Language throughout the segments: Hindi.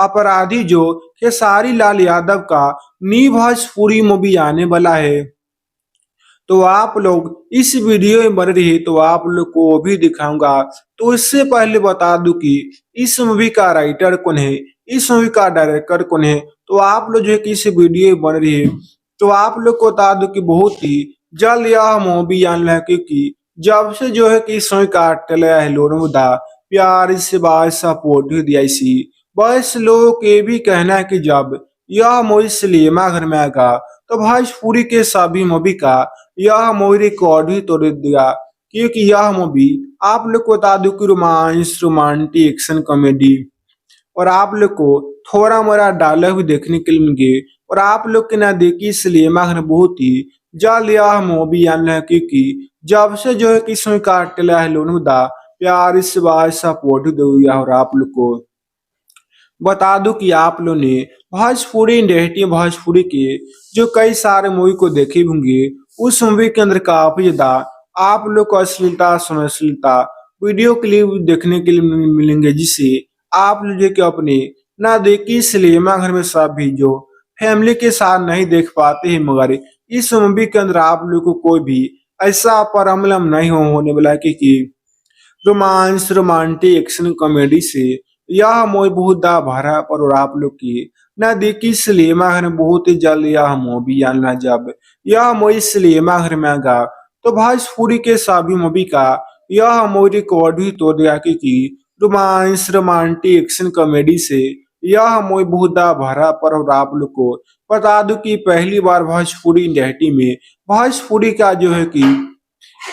अपराधी जो खेसारी लाल यादव का नी भोजपुरी मूवी आने वाला है। तो आप लोग इस वीडियो में बने रहिए तो आप लोग को वो भी दिखाऊंगा। तो इससे पहले बता दूं कि इस मूवी का राइटर कौन है, इस मूवी का डायरेक्टर कौन है। तो आप लोग जो है कि इस वीडियो में बने रहिए। तो आप लोग को बता दूं कि बहुत ही जल्द यह मूवी आने वाला है, क्योंकि जब से जो है कि इस मूवी का ट्रेलर है लोगों दा प्यार से बात सपोर्ट दिया इसी बस लोगों के भी कहना है कि जब यह मूवी सिनेमा घर में आएगा तो भोजपुरी के सभी मूवी का यह मूवी रिकॉर्ड ही तोड़ दिया, क्योंकि यह मूवी आप लोग को बता दूं कि रोमांस रोमांटिक एक्शन कॉमेडी और आप लोग को थोड़ा मोड़ा डायलॉग भी देखने के लिए मिलेंगे। और आप लोग के ना देखिए सिनेमा घर बहुत ही जल्द यह मूवी आने है, क्योंकि जब से जो है कि इसमें काटला है लोनू दा प्यार इस बार सपोर्ट दे और आप लोग को बता दूं कि आप लोगों ने भोजपुरी इंडस्ट्री भोजपुरी के जो कई सारे मूवी को देखे होंगे, उस मूवी के अंदर काफी ज्यादा आप लोग को अश्लीलता सनश्लीलता वीडियो क्लिप देखने के लिए मिलेंगे, जिसे आप लोग जो कि अपने ना देखी सिनेमा घर में सब भी जो फैमिली के साथ नहीं देख पाते हैं, मगर इस मूवी के अंदर आप लोग को कोई भी ऐसा प्रॉब्लम नहीं होने वाला है, क्योंकि रोमांस रोमांटिक एक्शन कॉमेडी से यह मूवी बहुत दा भरा पर और आप लोग की ना देखी सिनेमा घर में बहुत ही जल्द यह मूवी आना। जब यह मूवी सिनेमा घर में आएगा तो भोजपुरी के सभी मूवी का यह मूवी रिकॉर्ड ही तोड़ दिया, क्योंकि रोमांस रोमांटिक एक्शन कॉमेडी से यह मूवी बहुत दा भरा पर और आप लोग को बता दूं कि पहली बार भोजपुरी इंडस्ट्री में भोजपुरी का जो है कि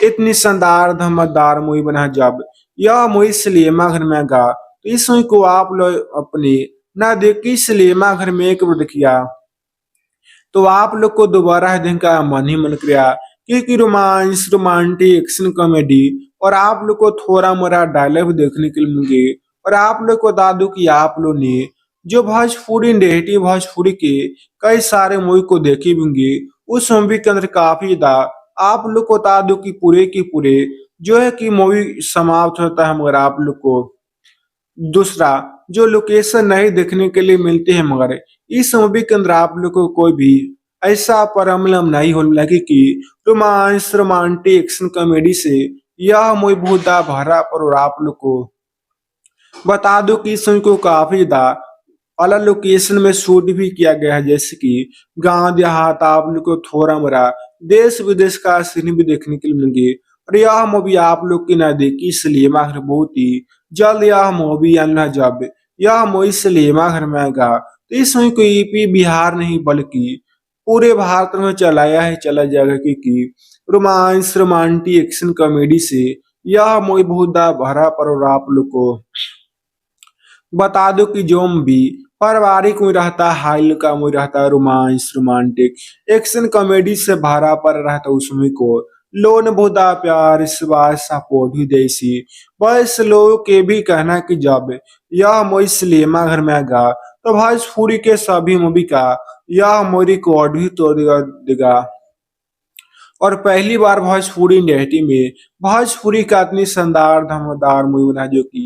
इतनी शानदार धमाकेदार मूवी बना। जब यह मूवी सिनेमा घर में आएगा तो इस मूवी को आप लोग अपने ना देखी सिनेमा घर में एक बार देखिया तो आप लोग को दोबारा देखने का मन ही मन किया, क्योंकि रोमांस रोमांटिक एक्शन कॉमेडी और आप लोग को थोड़ा मोड़ा डायलॉग देखने के लिए मिलेंगे। और आप लोग को बता दूं कि आप लोग ने जो भोजपुरी इंडस्ट्री भोजपुरी के कई सारे मूवी को देखे होंगे, उस मूवी के अंदर काफी ज्यादा आप लोग को बता दूं कि पूरे के पूरे जो है कि मूवी समाप्त होता है, मगर आप लोग को दूसरा जो लोकेशन नहीं देखने के लिए मिलते हैं, मगर इस मूवी के अंदर आप लोग को कोई भी ऐसा प्रॉब्लम नहीं होने लगी कि रोमांस रोमांटिक एक्शन कॉमेडी से यह मूवी बहुत भरा पर और आप लोग को बता दो कि इस मूवी को काफी ज्यादा अलग लोकेशन में शूट भी किया गया है, जैसे कि गांव देहात आप लोग को थोड़ा मोड़ा देश विदेश का सीन भी देखने के लिए मिलेंगे। और यह मूवी आप लोग की ना देखी सिनेमा घर बहुत ही जल्द यह मूवी आना। जब यह मूवी सिनेमा घर में आएगा तो इस मूवी को यूपी बिहार नहीं बल्कि पूरे भारत में चलाया है चला जाएगा, क्योंकि रोमांस रोमांटिक एक्शन कॉमेडी से यह मूवी बहुत भरा पर और आप लोग को बता दो कि जो भी पारिवारिक में रहता है हाइल का में रहता है रोमांस रोमांटिक एक्शन कॉमेडी से भरा पर रहता है, उसमें को लोन बहुधा प्यार विश्वास सपोर्ट भी देसी बस लोगों के भी कहना कि जब यह मूवी सिनेमा घर में आएगा तो भोजपुरी के सभी मूवी का यह मूवी रिकॉर्ड भी तोड़ देगा। और पहली बार भोजपुरी इंडस्ट्री में भोजपुरी का इतनी शानदार धमाकेदार मूवी बना जो कि